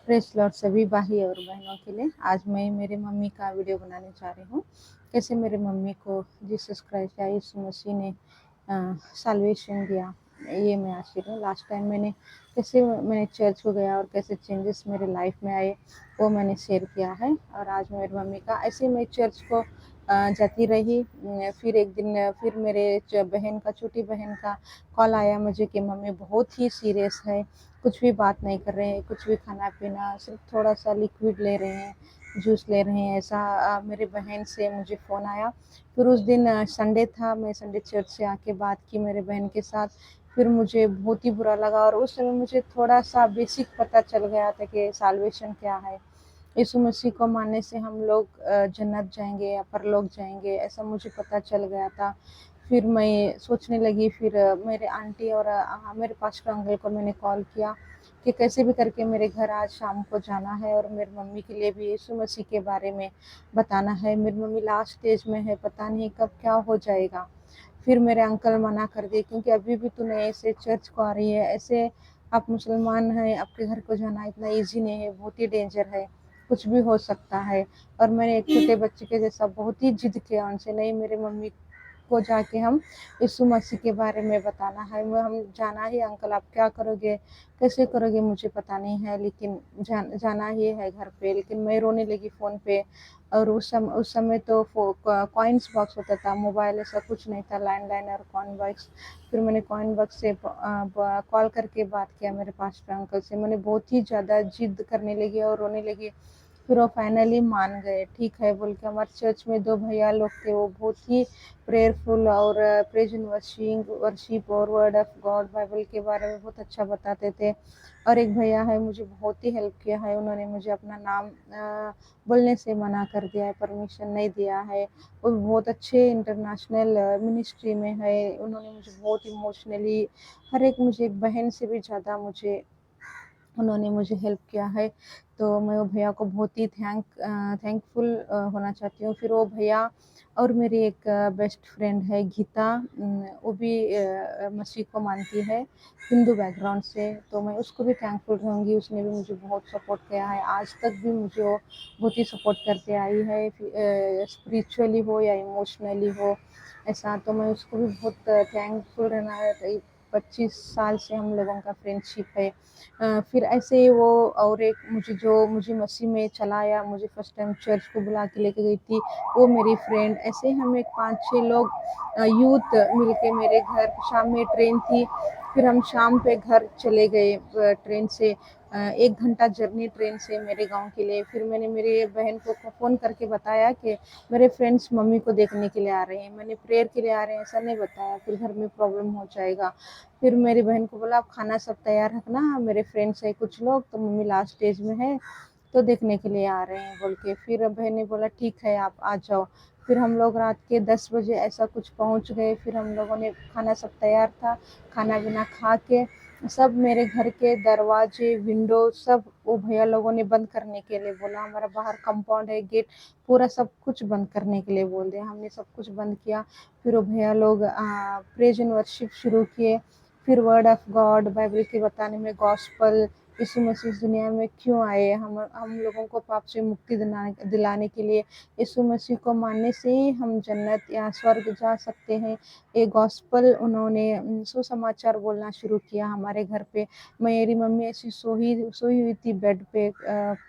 Press Lord सभी भाई और बहनों के लिए आज मैं मेरे मम्मी का वीडियो बनाने जा रही हूँ। कैसे मेरे मम्मी को जीसस क्राइस्ट या यीशु मसीह ने साल्वेशन दिया, ये मैं आज रही हूँ। लास्ट टाइम मैंने चर्च को गया और कैसे चेंजेस मेरे लाइफ में आए वो मैंने शेयर किया है। और आज मेरी मम्मी का ऐसे मैं चर्च को जाती रही। फिर एक दिन फिर मेरे बहन का, छोटी बहन का कॉल आया मुझे कि मम्मी बहुत ही सीरियस है, कुछ भी बात नहीं कर रहे हैं, कुछ भी खाना पीना, सिर्फ थोड़ा सा लिक्विड ले रहे हैं, जूस ले रहे हैं, ऐसा मेरे बहन से मुझे फ़ोन आया। फिर उस दिन संडे था, मैं संडे चर्च से आके बात की मेरे बहन के साथ। फिर मुझे बहुत ही बुरा लगा और उस समय मुझे थोड़ा सा बेसिक पता चल गया था कि साल्वेशन क्या है। यीशु मसीह को मानने से हम लोग जन्नत जाएंगे या परलोक जाएंगे, ऐसा मुझे पता चल गया था। फिर मैं सोचने लगी। फिर मेरे आंटी और मेरे पास्टर अंकल को मैंने कॉल किया कि कैसे भी करके मेरे घर आज शाम को जाना है और मेरी मम्मी के लिए भी यीशु मसीह के बारे में बताना है। मेरी मम्मी लास्ट स्टेज में है, पता नहीं कब क्या हो जाएगा। फिर मेरे अंकल मना कर दिए, क्योंकि अभी भी तूने ऐसे चर्च को आ रही है, ऐसे आप मुसलमान हैं, आपके घर को जाना इतना ईजी नहीं है, बहुत ही डेंजर है, कुछ भी हो सकता है। और मैंने एक छोटे बच्चे के जैसा बहुत ही जिद किया उनसे, नहीं मेरे मम्मी को जाके हम यीशु मसीह के बारे में बताना है, हम जाना ही अंकल, आप क्या करोगे कैसे करोगे मुझे पता नहीं है, लेकिन जाना ही है घर पे। लेकिन मैं रोने लगी फ़ोन पे। और उस समय तो कॉइन्स बॉक्स होता था, मोबाइल ऐसा कुछ नहीं था, लैंडलाइन और कॉइन बॉक्स। फिर मैंने कॉइन बॉक्स से कॉल करके बात किया मेरे पास्टर अंकल से। मैंने बहुत ही ज़्यादा जिद करने लगी और रोने लगी। फिर वो फाइनली मान गए, ठीक है बोल के। हमारे चर्च में 2 भैया लोग थे, वो बहुत ही प्रेयरफुल और प्रेज एंड वर्शिप और वर्ड ऑफ गॉड बाइबल के बारे में बहुत अच्छा बताते थे। और एक भैया है, मुझे बहुत ही हेल्प किया है, उन्होंने मुझे अपना नाम बोलने से मना कर दिया है, परमिशन नहीं दिया है। वो बहुत अच्छे इंटरनेशनल मिनिस्ट्री में है, उन्होंने मुझे बहुत इमोशनली हर एक, मुझे एक बहन से भी ज़्यादा उन्होंने मुझे हेल्प किया है। तो मैं वो भैया को बहुत ही थैंकफुल होना चाहती हूँ। फिर वो भैया और मेरी एक बेस्ट फ्रेंड है गीता, वो भी मसीह को मानती है, हिंदू बैकग्राउंड से। तो मैं उसको भी थैंकफुल रहूँगी, उसने भी मुझे बहुत सपोर्ट किया है, आज तक भी मुझे वो बहुत ही सपोर्ट करते आई है, स्पिरिचुअली हो या इमोशनली हो, ऐसा। तो मैं उसको भी बहुत थैंकफुल रहना है। 25 साल से हम लोगों का फ्रेंडशिप है। फिर ऐसे ही वो, और एक मुझे मसीह में चलाया, मुझे फर्स्ट टाइम चर्च को बुला के लेके गई थी, वो मेरी फ्रेंड। ऐसे हम एक 5-6 लोग यूथ मिलके मेरे घर, शाम में ट्रेन थी, फिर हम शाम पे घर चले गए ट्रेन से। 1 घंटा जर्नी ट्रेन से मेरे गांव के लिए। फिर मैंने मेरी बहन को फ़ोन करके बताया कि मेरे फ्रेंड्स मम्मी को देखने के लिए आ रहे हैं, मैंने प्रेयर के लिए आ रहे हैं ऐसा नहीं बताया, फिर घर में प्रॉब्लम हो जाएगा। फिर मेरी बहन को बोला आप खाना सब तैयार रखना, मेरे फ्रेंड्स है कुछ लोग, तो मम्मी लास्ट स्टेज में है तो देखने के लिए आ रहे हैं बोल के। फिर बहन ने बोला ठीक है आप आ जाओ। फिर हम लोग रात के 10 बजे ऐसा कुछ पहुंच गए। फिर हम लोगों ने, खाना सब तैयार था, खाना पीना खा के सब, मेरे घर के दरवाजे विंडो सब वो भैया लोगों ने बंद करने के लिए बोला। हमारा बाहर कंपाउंड है, गेट पूरा सब कुछ बंद करने के लिए बोल दिया, हमने सब कुछ बंद किया। फिर वो भैया लोग प्रेज एंड वर्शिप शुरू किए। फिर वर्ड ऑफ गॉड बाइबल के बताने में, गॉस्पल, यीशु मसीह इस दुनिया में क्यों आए, हम लोगों को पाप से मुक्ति दिलाने के लिए, यीशु मसीह को मानने से ही हम जन्नत या स्वर्ग जा सकते हैं। ये गॉस्पल उन्होंने सुसमाचार बोलना शुरू किया हमारे घर पे। मेरी मम्मी ऐसी सोई हुई थी बेड पे,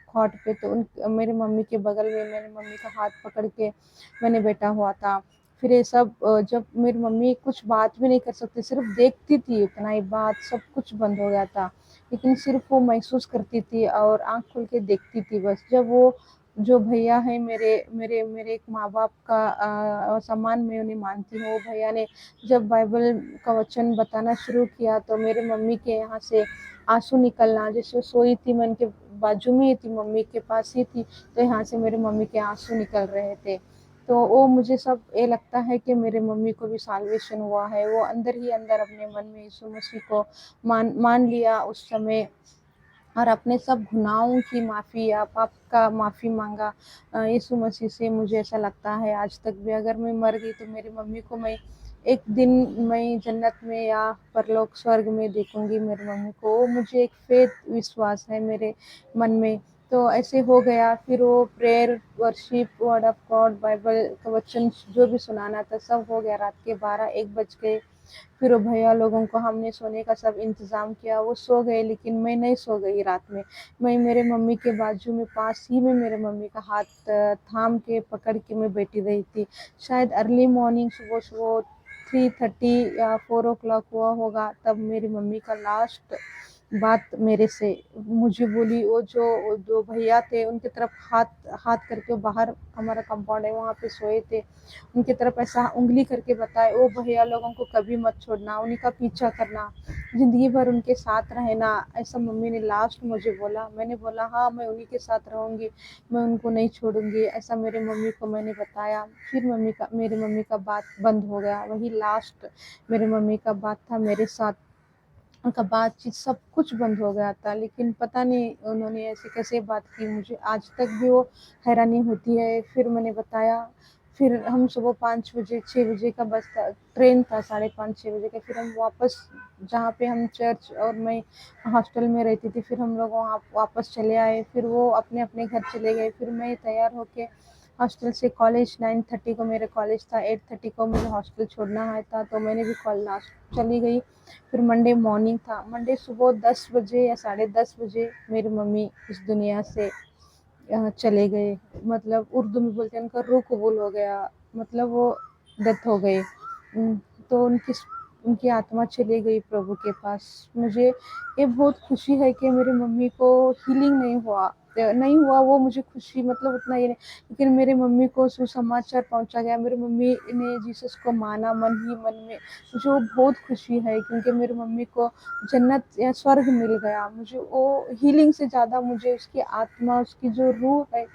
खॉट पे, तो मेरी मम्मी के बगल में मेरी मम्मी का हाथ पकड़ के मैंने बैठा हुआ था। फिर ये सब जब मेरी मम्मी कुछ बात भी नहीं कर सकती, सिर्फ देखती थी, उतना ही बात सब कुछ बंद हो गया था, लेकिन सिर्फ वो महसूस करती थी और आंख खोल के देखती थी बस। जब वो जो भैया है मेरे मेरे मेरे एक माँ बाप का सम्मान में उन्हें मानती हूँ, वो भैया ने जब बाइबल का वचन बताना शुरू किया तो मेरे मम्मी के यहाँ से आंसू निकलना, जैसे सोई थी मैं उनके बाजू में ही थी, मम्मी के पास ही थी, तो यहाँ से मेरे मम्मी के आंसू निकल रहे थे। तो वो मुझे सब ये लगता है कि मेरे मम्मी को भी साल्वेशन हुआ है, वो अंदर ही अंदर अपने मन में यीशु मसीह को मान लिया उस समय, और अपने सब गुनाहों की माफ़ी या पाप का माफ़ी मांगा यीशु मसीह से। मुझे ऐसा लगता है आज तक भी अगर मैं मर गई तो मेरी मम्मी को मैं एक दिन मैं जन्नत में या परलोक स्वर्ग में देखूंगी मेरी मम्मी को। वो मुझे एक फेथ विश्वास है मेरे मन में। तो ऐसे हो गया, फिर वो prayer, worship, word of God, Bible का वचन जो भी सुनाना था सब हो गया। रात के 12-1 बज गए। फिर वो भैया लोगों को हमने सोने का सब इंतज़ाम किया, वो सो गए लेकिन मैं नहीं सो गई रात में। मैं मेरे मम्मी के बाजू में, पास ही में मेरे मम्मी का हाथ थाम के पकड़ के मैं बैठी रही थी। शायद अर्ली मॉर्निंग, सुबह-सुबह 3:30 या 4 o'clock हुआ होगा, तब मेरी मम्मी का लास्ट बात मेरे से मुझे बोली। वो जो भैया थे उनकी तरफ हाथ हाथ करके, वो बाहर हमारा कंपाउंड है वहाँ पे सोए थे, उनकी तरफ ऐसा उंगली करके बताए, ओ भैया लोगों को कभी मत छोड़ना, उन्हीं का पीछा करना, ज़िंदगी भर उनके साथ रहना, ऐसा मम्मी ने लास्ट मुझे बोला। मैंने बोला हाँ मैं उन्हीं के साथ रहूँगी, मैं उनको नहीं छोड़ूंगी, ऐसा मेरे मम्मी को मैंने बताया। फिर मेरी मम्मी का बात बंद हो गया। वही लास्ट मेरे मम्मी का बात था मेरे साथ। उनका बातचीत सब कुछ बंद हो गया था, लेकिन पता नहीं उन्होंने ऐसे कैसे बात की, मुझे आज तक भी वो हैरानी होती है। फिर मैंने बताया, फिर हम सुबह 5 बजे 6 बजे का बस था, ट्रेन था 5:30 6 बजे का। फिर हम वापस, जहाँ पे हम चर्च और मैं हॉस्टल में रहती थी, फिर हम लोग वहाँ वापस चले आए। फिर वो अपने अपने घर चले गए। फिर मैं तैयार होके हॉस्टल से कॉलेज, 9:30 को मेरे कॉलेज था, 8:30 को मुझे हॉस्टल छोड़ना है था, तो मैंने भी चली गई। फिर मंडे मॉर्निंग था, मंडे सुबह 10 बजे या 10:30 बजे मेरी मम्मी इस दुनिया से चले गए। मतलब उर्दू में बोलते हैं उनका रूह कबूल हो गया, मतलब वो डेथ हो गए। तो उनकी आत्मा चली गई प्रभु के पास। मुझे ये बहुत खुशी है कि मेरी मम्मी को हीलिंग नहीं हुआ, वो मुझे खुशी, मतलब उतना ही नहीं, लेकिन मेरे मम्मी को सुसमाचार पहुंचा गया, मेरी मम्मी ने जीसस को माना मन ही मन में। मुझे वो बहुत खुशी है, क्योंकि मेरी मम्मी को जन्नत या स्वर्ग मिल गया। मुझे वो हीलिंग से ज़्यादा मुझे उसकी आत्मा, उसकी जो रूह है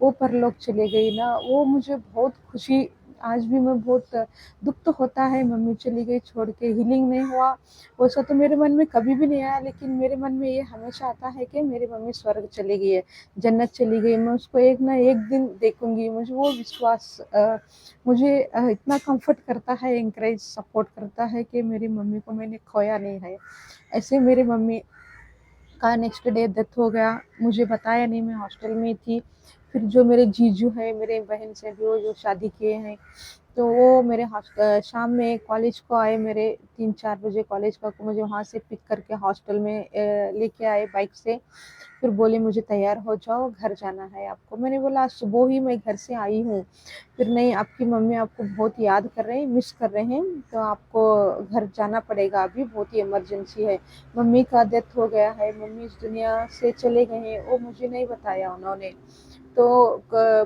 वो परलोक चले गई ना, वो मुझे बहुत खुशी। आज भी मैं बहुत दुख तो होता है, मम्मी चली गई छोड़ के, हीलिंग नहीं हुआ, वैसा तो मेरे मन में कभी भी नहीं आया, लेकिन मेरे मन में ये हमेशा आता है कि मेरी मम्मी स्वर्ग चली गई है, जन्नत चली गई, मैं उसको एक ना एक दिन देखूंगी। मुझे वो विश्वास मुझे इतना कंफर्ट करता है, इंकरेज सपोर्ट करता है कि मेरी मम्मी को मैंने खोया नहीं है। ऐसे मेरी मम्मी का नेक्स्ट डे डेथ हो गया, मुझे बताया नहीं, मैं हॉस्टल में थी। फिर जो मेरे जीजू हैं, मेरे बहन से भी, वो जो शादी किए हैं, तो वो मेरे शाम में कॉलेज को आए, मेरे 3-4 बजे कॉलेज का को मुझे वहाँ से पिक करके हॉस्टल में लेके आए बाइक से। फिर बोले मुझे तैयार हो जाओ, घर जाना है आपको। मैंने बोला आज सुबह ही मैं घर से आई हूँ। फिर नहीं, आपकी मम्मी आपको बहुत याद कर रहे हैं, मिस कर रहे हैं, तो आपको घर जाना पड़ेगा, अभी बहुत ही इमरजेंसी है, मम्मी का डेथ हो गया है, मम्मी इस दुनिया से चले गए हैं। वो मुझे नहीं बताया उन्होंने। तो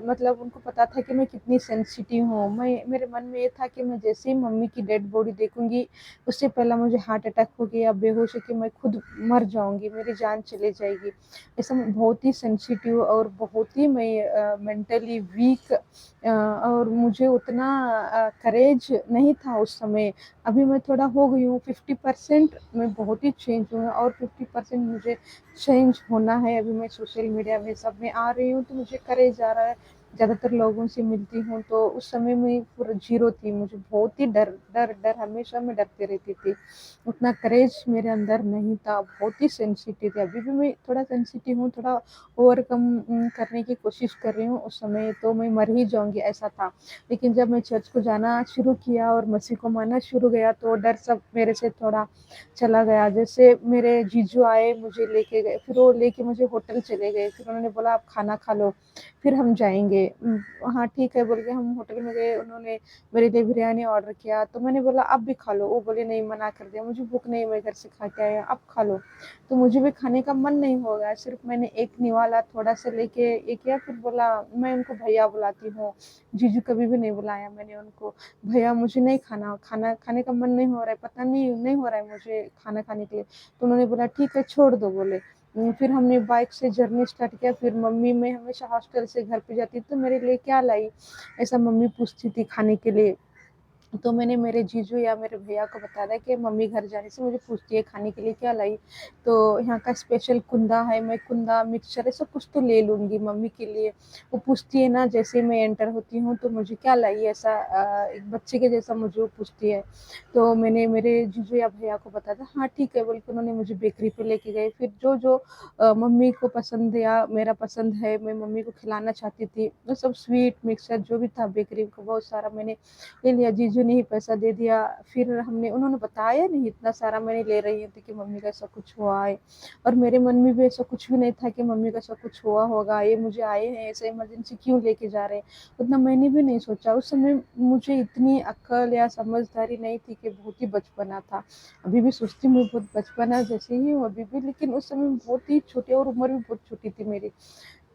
मतलब उनको पता था कि मैं कितनी सेंसिटिव हूँ। मेरे मन में ये था कि मैं जैसे ही मम्मी की डेड बॉडी देखूंगी, उससे पहले मुझे हार्ट अटैक हो गया या बेहोश होकर मैं खुद मर जाऊंगी, मेरी जान चली जाएगी। ऐसा मैं बहुत ही सेंसिटिव और बहुत ही मैं मेंटली वीक, और मुझे उतना करेज नहीं था उस समय। अभी मैं थोड़ा हो गई हूँ 50%, मैं बहुत ही चेंज हूँ, और 50% मुझे चेंज होना है। अभी मैं सोशल मीडिया में सब में आ रही हूँ, तो मुझे करेज आ रहा है, ज़्यादातर लोगों से मिलती हूँ। तो उस समय मैं पूरा जीरो थी, मुझे बहुत ही डर डर डर, हमेशा मैं डरती रहती थी, उतना करेज मेरे अंदर नहीं था, बहुत ही सेंसिटिव थी। अभी भी मैं थोड़ा सेंसिटिव हूँ, थोड़ा ओवरकम करने की कोशिश कर रही हूँ। उस समय तो मैं मर ही जाऊँगी ऐसा था, लेकिन जब मैं चर्च को जाना शुरू किया और मसीह को मानना शुरू गया, तो डर सब मेरे से थोड़ा चला गया। जैसे मेरे जीजू आए, मुझे लेके गए, फिर वो लेके मुझे होटल चले गए, फिर उन्होंने बोला आप खाना खा लो, फिर हम जाएंगे। हाँ ठीक है बोल के हम होटल में गए। उन्होंने मेरे लिए बिरयानी ऑर्डर किया, तो मैंने बोला आप भी खा लो, वो बोले नहीं, मना कर दिया, मुझे भूख नहीं, मैं घर से खा के आया, आप खा लो। तो मुझे भी खाने का मन नहीं हो गया, सिर्फ मैंने एक निवाला थोड़ा सा लेके ये किया। फिर बोला, मैं उनको भैया बुलाती हूँ, जीजू कभी भी नहीं बुलाया मैंने उनको, भैया मुझे नहीं खाना, खाना खाने का मन नहीं हो रहा है, पता नहीं हो रहा है मुझे खाना खाने के लिए। तो उन्होंने बोला ठीक है छोड़ दो बोले। फिर हमने बाइक से जर्नी स्टार्ट किया। फिर मम्मी, मैं हमेशा हॉस्टल से घर पे जाती तो मेरे लिए क्या लाई, ऐसा मम्मी पूछती थी खाने के लिए। तो मैंने मेरे जीजू या मेरे भैया को बता दिया कि मम्मी घर जाने से मुझे पूछती है खाने के लिए क्या लाई, तो यहाँ का स्पेशल कुंदा है, मैं कुंदा मिक्सचर ऐसा कुछ तो ले लूँगी मम्मी के लिए। वो पूछती है ना, जैसे मैं एंटर होती हूँ तो मुझे क्या लाई, ऐसा एक बच्चे के जैसा मुझे वो पूछती है। तो मैंने मेरे जीजू या भैया को बता दिया, हाँ ठीक है बोल के उन्होंने मुझे बेकरी पे लेके गए। फिर जो जो मम्मी को पसंद या मेरा पसंद है, मैं मम्मी को खिलाना चाहती थी, वो सब स्वीट मिक्सचर जो भी था बेकरी का बहुत सारा मैंने ले लिया। जीजू ने ही पैसा दे दिया। फिर हमने उन्होंने बताया नहीं इतना सारा मैंने ले रही थी कि मम्मी का ऐसा कुछ हुआ है, और मेरे मन में भी ऐसा कुछ भी नहीं था कि मम्मी का ऐसा कुछ हुआ होगा, ये मुझे आए हैं ऐसे इमरजेंसी क्यों लेके जा रहे हैं, उतना मैंने भी नहीं सोचा। उस समय मुझे इतनी अक्ल या समझदारी नहीं थी, कि बहुत ही बचपना था। अभी भी सोचती हूँ बहुत बचपना जैसे ही हूँ अभी भी, लेकिन उस समय बहुत ही छोटी और उम्र भी बहुत छोटी थी मेरी।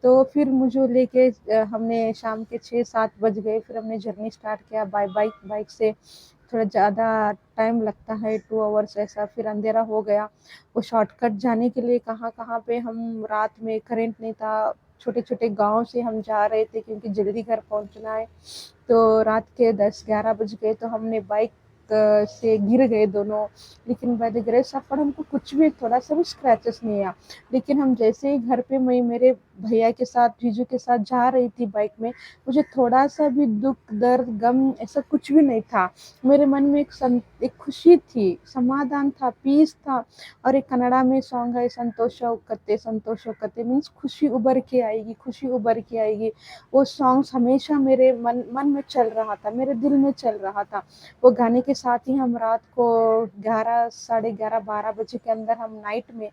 तो फिर मुझे लेके हमने शाम के 6-7 बज गए, फिर हमने जर्नी स्टार्ट किया बाय बाइक। बाइक से थोड़ा ज़्यादा टाइम लगता है, 2 आवर्स ऐसा। फिर अंधेरा हो गया। वो शॉर्टकट जाने के लिए कहाँ-कहाँ पे हम रात में करंट नहीं था, छोटे-छोटे गाँव से हम जा रहे थे क्योंकि जल्दी घर पहुँचना है। तो रात के 10-11 बज गए, तो हमने बाइक से गिर गए दोनों। लेकिन by the grace of God हमको कुछ भी थोड़ा सा भी स्क्रैचेस नहीं आया। लेकिन हम जैसे ही घर पे, मैं मेरे भैया के साथ जीजू के साथ जा रही थी बाइक में, मुझे थोड़ा सा भी दुख दर्द गम ऐसा कुछ भी नहीं था। मेरे मन में एक खुशी थी, समाधान था, पीस था। और एक कन्नड़ा में सॉन्ग है, संतोष कते मीन्स खुशी उभर के आएगी, खुशी उभर के आएगी। वो सॉन्ग्स हमेशा मेरे मन मन में चल रहा था, मेरे दिल में चल रहा था। वो गाने के साथ ही हम रात को 11 साढ़े 11 12 बजे के अंदर हम नाइट में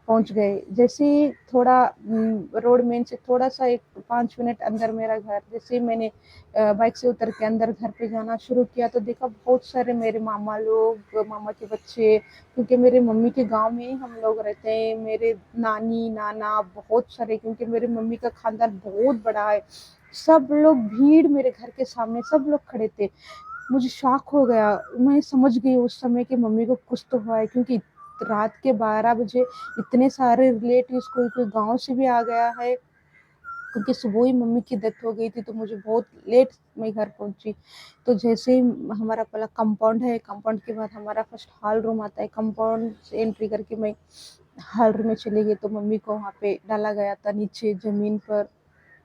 पहुंच गए। जैसे ही थोड़ा रोड मेन से थोड़ा सा एक 5 मिनट अंदर मेरा घर, जैसे ही मैंने बाइक से उतर के अंदर घर पे जाना शुरू किया, तो देखा बहुत सारे मेरे मामा लोग, मामा के बच्चे, क्योंकि मेरे मम्मी के गांव में ही हम लोग रहते हैं। मेरे नानी नाना बहुत सारे, क्योंकि मेरे मम्मी का खानदान बहुत बड़ा है। सब लोग भीड़ मेरे घर के सामने सब लोग खड़े थे। मुझे शॉक हो गया। मैं समझ गई उस समय कि मम्मी को कुछ तो हुआ है, क्योंकि रात के 12 बजे इतने सारे रिलेटिव्स, कोई कोई गांव से भी आ गया है, क्योंकि सुबह ही मम्मी की डेथ हो गई थी। तो मुझे बहुत लेट मैं घर पहुंची। तो जैसे ही हमारा पहला कंपाउंड है, कंपाउंड के बाद हमारा फर्स्ट हॉल रूम आता है, कंपाउंड से एंट्री करके मैं हॉल रूम में चली गई, तो मम्मी को वहाँ पे डाला गया था नीचे ज़मीन पर।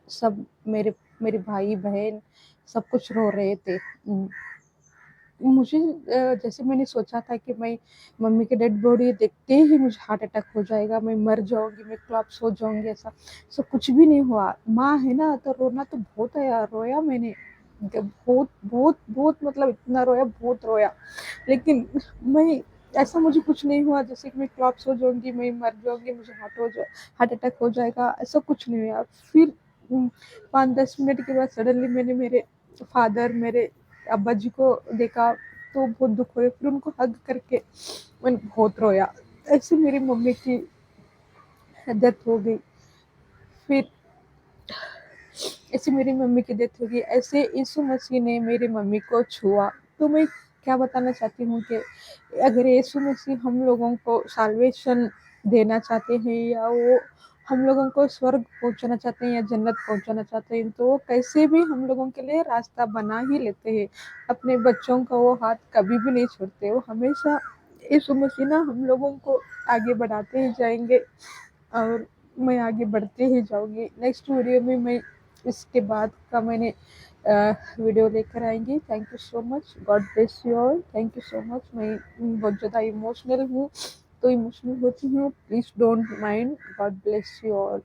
सब मेरे मेरे भाई बहन सब कुछ रो रहे थे। मुझे जैसे मैंने सोचा था कि मैं मम्मी की डेड बॉडी देखते ही मुझे हार्ट अटैक हो जाएगा, मैं मर जाऊंगी, मैं कोलैप्स हो जाऊंगी, ऐसा सब कुछ भी नहीं हुआ। माँ है ना, तो रोना तो बहुत आया, रोया मैंने बहुत बहुत बहुत, मतलब इतना रोया, बहुत रोया। लेकिन मैं ऐसा मुझे कुछ नहीं हुआ जैसे कि मैं कोलैप्स हो जाऊंगी, मैं मर जाऊंगी, मुझे हार्ट अटैक हो जाएगा, ऐसा कुछ नहीं हुआ। फिर 5-10 मिनट के बाद सडनली मैंने मेरे फादर, मेरे अब्बा जी को देखा, तो बहुत दुख हुए। फिर उनको हग करके मैंने बहुत रोया। ऐसे मेरी मम्मी की डेथ हो गई। फिर ऐसे मेरी मम्मी की डेथ हो गई। ऐसे यीशु मसीह ने मेरी मम्मी को छुआ। तो मैं क्या बताना चाहती हूँ कि अगर यीशु मसीह हम लोगों को साल्वेशन देना चाहते हैं, या वो हम लोगों को स्वर्ग पहुंचाना चाहते हैं या जन्नत पहुंचाना चाहते हैं, तो वो कैसे भी हम लोगों के लिए रास्ता बना ही लेते हैं। अपने बच्चों का वो हाथ कभी भी नहीं छोड़ते। वो हमेशा यीशु मसीह ना हम लोगों को आगे बढ़ाते ही जाएंगे, और मैं आगे बढ़ते ही जाऊंगी। नेक्स्ट वीडियो में मैं इसके बाद का मैंने वीडियो लेकर आएंगी। Thank you so much, God bless you all, thank you so much. मैं बहुत ज़्यादा इमोशनल हूँ, तो इमोशनल होती हूँ, please don't mind, God bless you all.